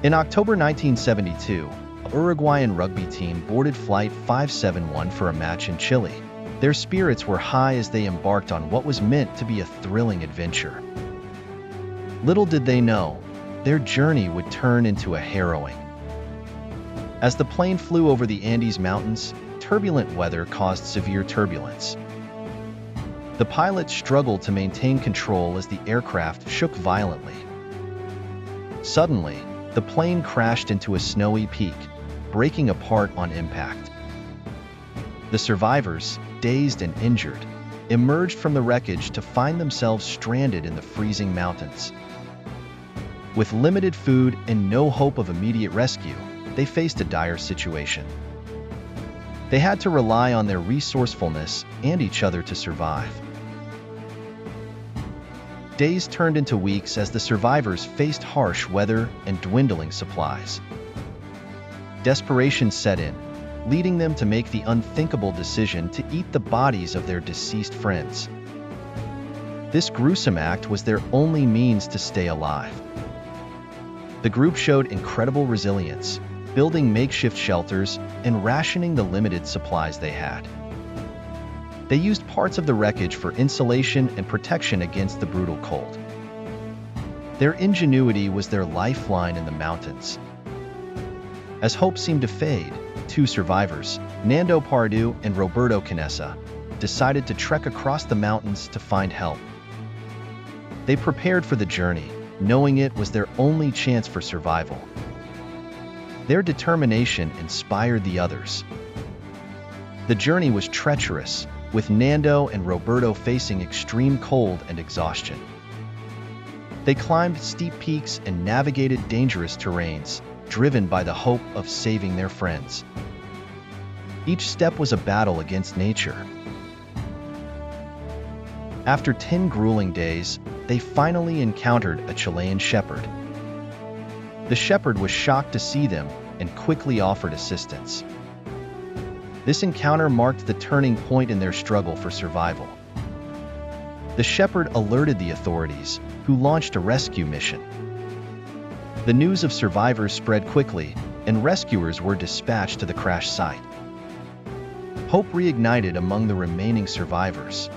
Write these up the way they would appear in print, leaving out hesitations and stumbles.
In October 1972, a Uruguayan rugby team boarded Flight 571 for a match in Chile. Their spirits were high as they embarked on what was meant to be a thrilling adventure. Little did they know, their journey would turn into a harrowing. As the plane flew over the Andes Mountains, turbulent weather caused severe turbulence. The pilots struggled to maintain control as the aircraft shook violently. Suddenly, the plane crashed into a snowy peak, breaking apart on impact. The survivors, dazed and injured, emerged from the wreckage to find themselves stranded in the freezing mountains. With limited food and no hope of immediate rescue, they faced a dire situation. They had to rely on their resourcefulness and each other to survive. Days turned into weeks as the survivors faced harsh weather and dwindling supplies. Desperation set in, leading them to make the unthinkable decision to eat the bodies of their deceased friends. This gruesome act was their only means to stay alive. The group showed incredible resilience, building makeshift shelters and rationing the limited supplies they had. They used parts of the wreckage for insulation and protection against the brutal cold. Their ingenuity was their lifeline in the mountains. As hope seemed to fade, two survivors, Nando Parrado and Roberto Canessa, decided to trek across the mountains to find help. They prepared for the journey, knowing it was their only chance for survival. Their determination inspired the others. The journey was treacherous, with Nando and Roberto facing extreme cold and exhaustion. They climbed steep peaks and navigated dangerous terrains, driven by the hope of saving their friends. Each step was a battle against nature. After 10 grueling days, they finally encountered a Chilean shepherd. The shepherd was shocked to see them and quickly offered assistance. This encounter marked the turning point in their struggle for survival. The shepherd alerted the authorities, who launched a rescue mission. The news of survivors spread quickly, and rescuers were dispatched to the crash site. Hope reignited among the remaining survivors.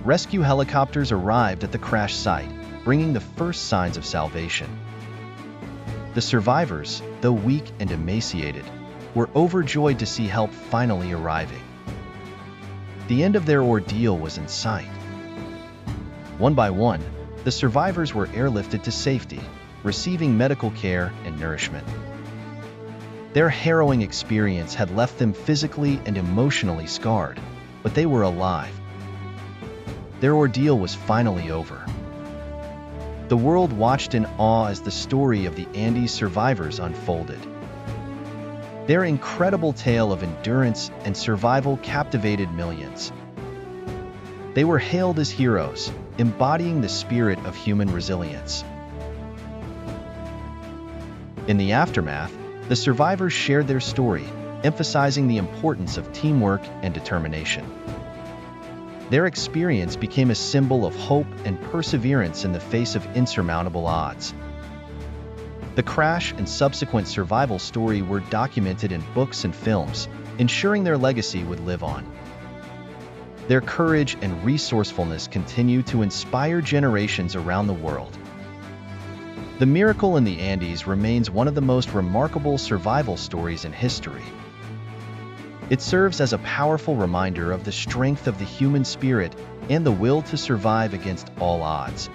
Rescue helicopters arrived at the crash site, bringing the first signs of salvation. The survivors, though weak and emaciated, were overjoyed to see help finally arriving. The end of their ordeal was in sight. One by one, the survivors were airlifted to safety, receiving medical care and nourishment. Their harrowing experience had left them physically and emotionally scarred, but they were alive. Their ordeal was finally over. The world watched in awe as the story of the Andes survivors unfolded. Their incredible tale of endurance and survival captivated millions. They were hailed as heroes, embodying the spirit of human resilience. In the aftermath, the survivors shared their story, emphasizing the importance of teamwork and determination. Their experience became a symbol of hope and perseverance in the face of insurmountable odds. The crash and subsequent survival story were documented in books and films, ensuring their legacy would live on. Their courage and resourcefulness continue to inspire generations around the world. The miracle in the Andes remains one of the most remarkable survival stories in history. It serves as a powerful reminder of the strength of the human spirit and the will to survive against all odds.